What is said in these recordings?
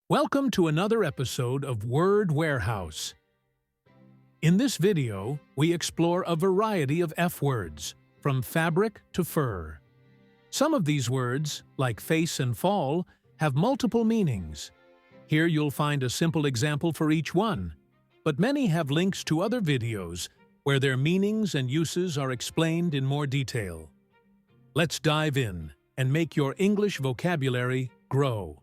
Welcome to another episode of Word Warehouse. In this video, we explore a variety of F-words, from fabric to fur. Some of these words, like face and fall, have multiple meanings. Here you'll find a simple example for each one, but many have links to other videos where their meanings and uses are explained in more detail. Let's dive in and make your English vocabulary grow.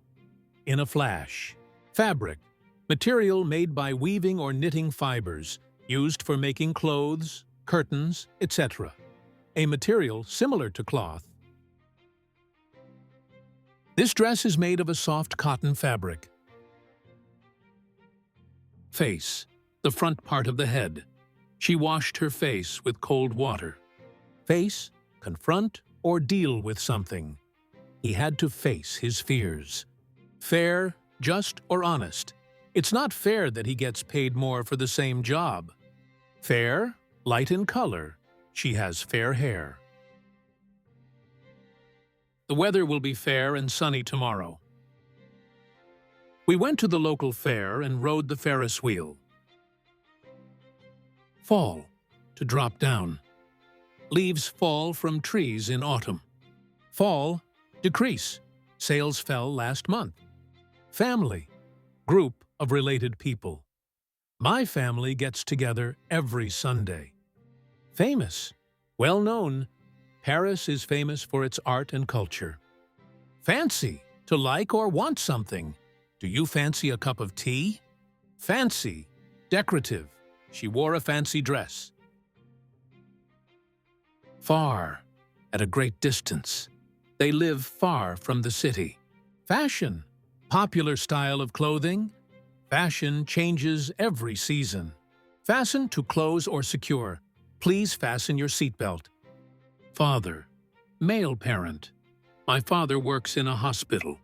In a flash. Fabric, material made by weaving or knitting fibers, used for making clothes, curtains, etc. A material similar to cloth. This dress is made of a soft cotton fabric. Face, the front part of the head. She washed her face with cold water. Face, confront or deal with something. He had to face his fears. Fair, just, or honest. It's not fair that he gets paid more for the same job. Fair, light in color. She has fair hair. The weather will be fair and sunny tomorrow. We went to the local fair and rode the Ferris wheel. Fall, to drop down. Leaves fall from trees in autumn. Fall, decrease. Sales fell last month. Family, group of related people. My family gets together every Sunday. Famous, well known. Paris is famous for its art and culture. Fancy, to like or want something. Do you fancy a cup of tea? Fancy, decorative. She wore a fancy dress. Far, at a great distance. They live far from the city. Fashion, popular style of clothing. Fashion changes every season. Fasten to close or secure. Please fasten your seatbelt. Father, male parent. My father works in a hospital.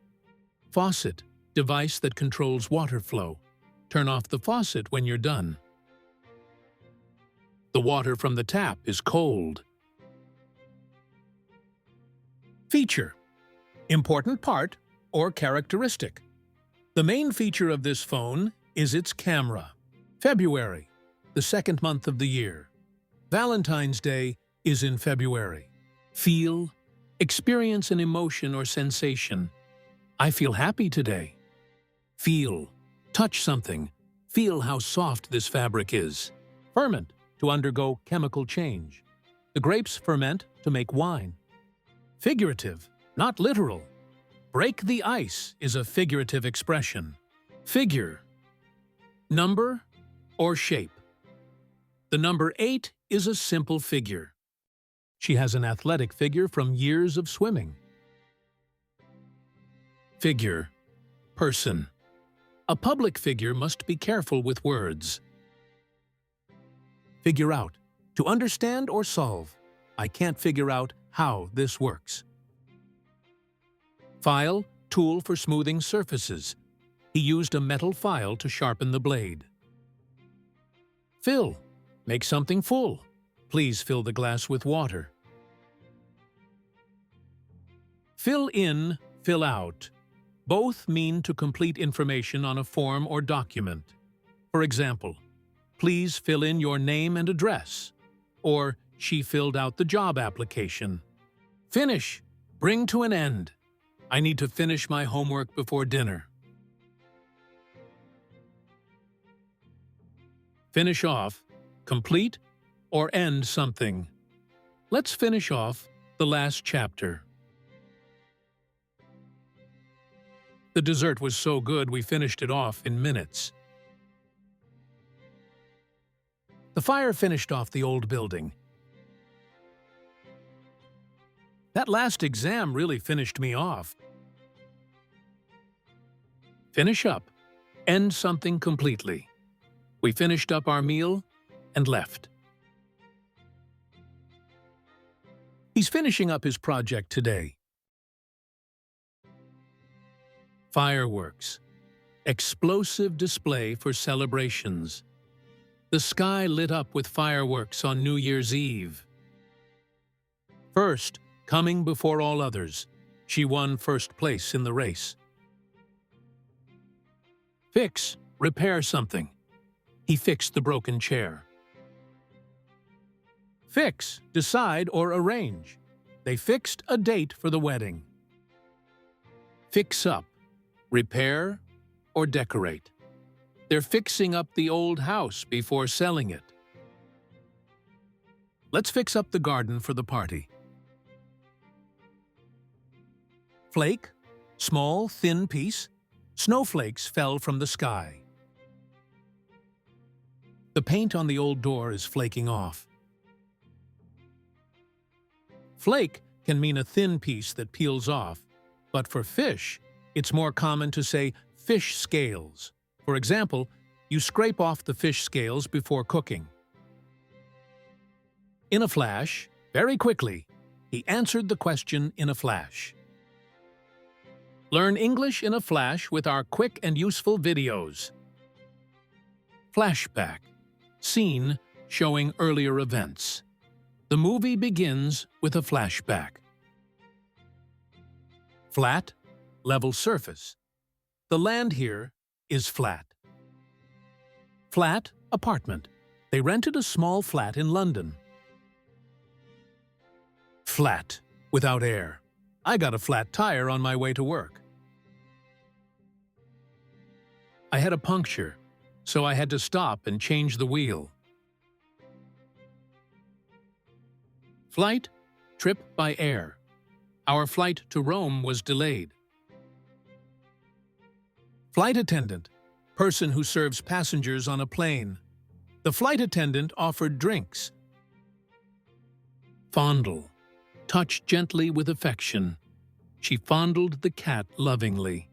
Faucet, device that controls water flow. Turn off the faucet when you're done. The water from the tap is cold. Feature, important part or characteristic. The main feature of this phone is its camera. February, the second month of the year. Valentine's Day is in February. Feel, experience an emotion or sensation. I feel happy today. Feel, touch something. Feel how soft this fabric is. Ferment, to undergo chemical change. The grapes ferment to make wine. Figurative, not literal. Break the ice is a figurative expression. Figure, number or shape. The number 8 is a simple figure. She has an athletic figure from years of swimming. Figure, person. A public figure must be careful with words. Figure out, to understand or solve. I can't figure out how this works. File, tool for smoothing surfaces. He used a metal file to sharpen the blade. Fill, make something full. Please fill the glass with water. Fill in, fill out. Both mean to complete information on a form or document. For example, please fill in your name and address. Or, she filled out the job application. Finish, bring to an end. I need to finish my homework before dinner. Finish off, complete, or end something. Let's finish off the last chapter. The dessert was so good we finished it off in minutes. The fire finished off the old building. That last exam really finished me off. Finish up. End something completely. We finished up our meal and left. He's finishing up his project today. Fireworks. Explosive display for celebrations. The sky lit up with fireworks on New Year's Eve. First, coming before all others. She won first place in the race. Fix, repair something. He fixed the broken chair. Fix, decide or arrange. They fixed a date for the wedding. Fix up, repair or decorate. They're fixing up the old house before selling it. Let's fix up the garden for the party. Flake, small, thin piece. Snowflakes fell from the sky. The paint on the old door is flaking off. Flake can mean a thin piece that peels off, but for fish, it's more common to say fish scales. For example, you scrape off the fish scales before cooking. In a flash, very quickly, he answered the question in a flash. Learn English in a flash with our quick and useful videos. Flashback. Scene showing earlier events. The movie begins with a flashback. Flat, level surface. The land here is flat. Flat, apartment. They rented a small flat in London. Flat, without air. I got a flat tire on my way to work. I had a puncture, so I had to stop and change the wheel. Flight, trip by air. Our flight to Rome was delayed. Flight attendant, person who serves passengers on a plane. The flight attendant offered drinks. Fondle, touch gently with affection. She fondled the cat lovingly.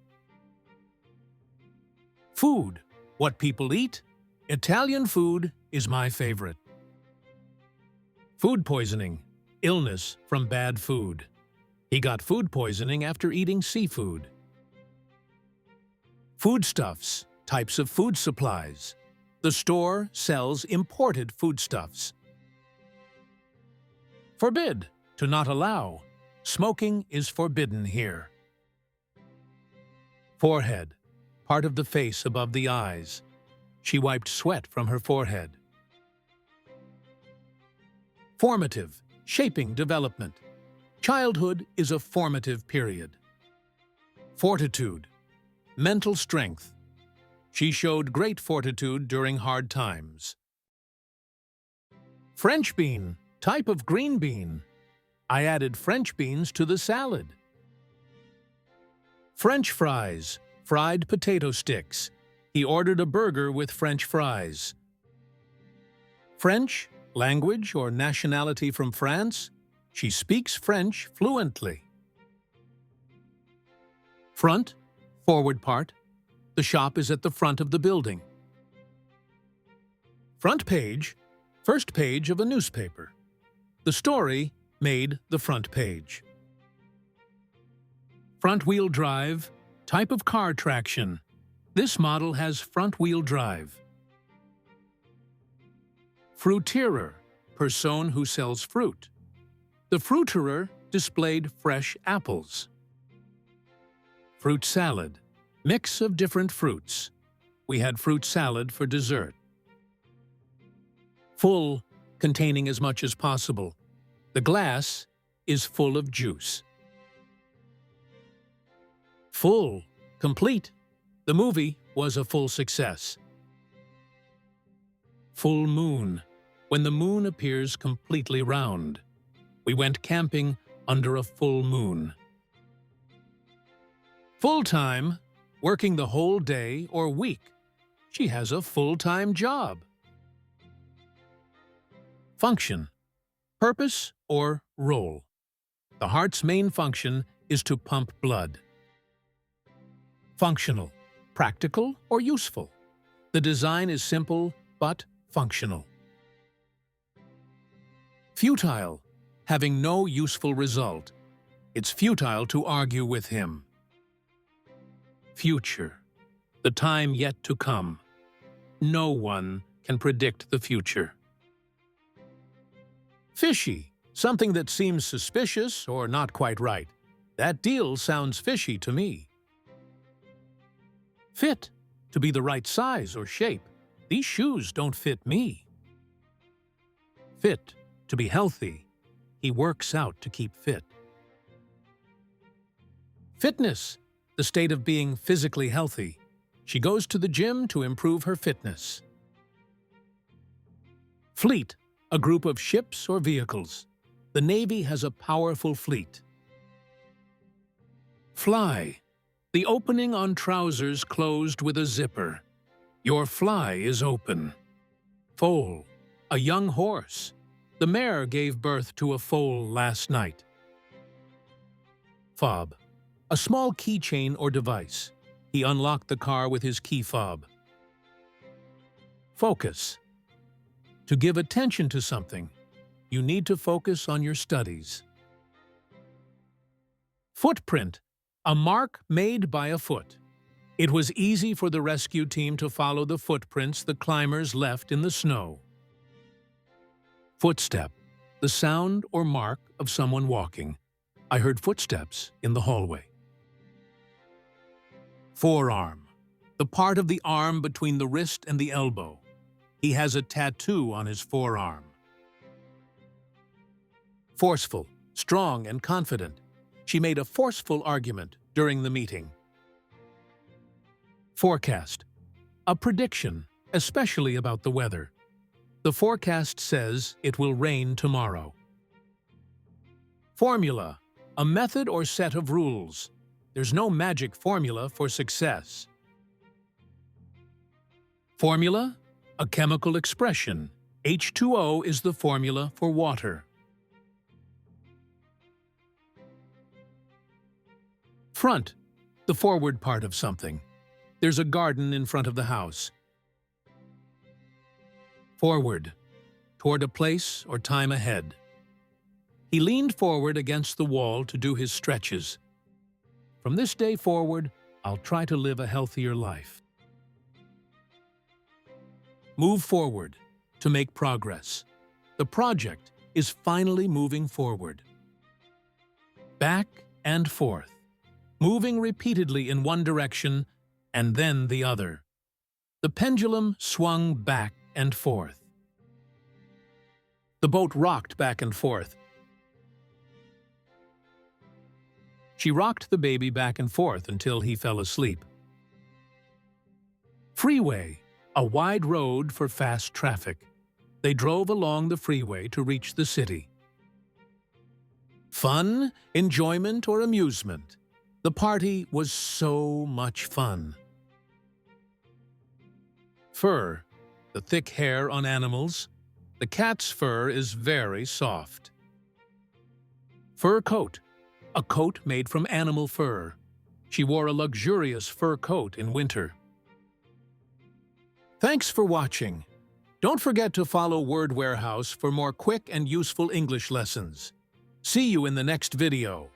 Food, what people eat. Italian food is my favorite. Food poisoning, illness from bad food. He got food poisoning after eating seafood. Foodstuffs, types of food supplies. The store sells imported foodstuffs. Forbid, to not allow. Smoking is forbidden here. Forehead, part of the face above the eyes. She wiped sweat from her forehead. Formative, shaping development. Childhood is a formative period. Fortitude, mental strength. She showed great fortitude during hard times. French bean, type of green bean. I added French beans to the salad. French fries, fried potato sticks. He ordered a burger with French fries. French, language or nationality from France. She speaks French fluently. Front, forward part. The shop is at the front of the building. Front page, first page of a newspaper. The story made the front page. Front-wheel drive, type of car traction. This model has front-wheel drive. Fruiterer, person who sells fruit. The fruiterer displayed fresh apples. Fruit salad, mix of different fruits. We had fruit salad for dessert. Full, containing as much as possible. The glass is full of juice. Full, complete. The movie was a full success. Full moon, when the moon appears completely round. We went camping under a full moon. Full-time, working the whole day or week. She has a full-time job. Function, purpose or role. The heart's main function is to pump blood. Functional, practical or useful. The design is simple but functional. Futile, having no useful result. It's futile to argue with him. Future, the time yet to come. No one can predict the future. Fishy, something that seems suspicious or not quite right. That deal sounds fishy to me. Fit, to be the right size or shape. These shoes don't fit me. Fit, to be healthy. He works out to keep fit. Fitness, the state of being physically healthy. She goes to the gym to improve her fitness. Fleet, a group of ships or vehicles. The Navy has a powerful fleet. Fly, the opening on trousers closed with a zipper. Your fly is open. Foal, a young horse. The mare gave birth to a foal last night. Fob, a small keychain or device. He unlocked the car with his key fob. Focus, to give attention to something. You need to focus on your studies. Footprint, a mark made by a foot. It was easy for the rescue team to follow the footprints the climbers left in the snow. Footstep, the sound or mark of someone walking. I heard footsteps in the hallway. Forearm, the part of the arm between the wrist and the elbow. He has a tattoo on his forearm. Forceful, strong and confident. She made a forceful argument during the meeting. Forecast, a prediction, especially about the weather. The forecast says it will rain tomorrow. Formula, a method or set of rules. There's no magic formula for success. Formula, a chemical expression. H2O is the formula for water. Front, the forward part of something. There's a garden in front of the house. Forward, toward a place or time ahead. He leaned forward against the wall to do his stretches. From this day forward, I'll try to live a healthier life. Move forward, to make progress. The project is finally moving forward. Back and forth, moving repeatedly in one direction and then the other. The pendulum swung back and forth. The boat rocked back and forth. She rocked the baby back and forth until he fell asleep. Freeway, a wide road for fast traffic. They drove along the freeway to reach the city. Fun, enjoyment, or amusement. The party was so much fun. Fur, the thick hair on animals. The cat's fur is very soft. Fur coat, a coat made from animal fur. She wore a luxurious fur coat in winter. Thanks for watching. Don't forget to follow Word Warehouse for more quick and useful English lessons. See you in the next video.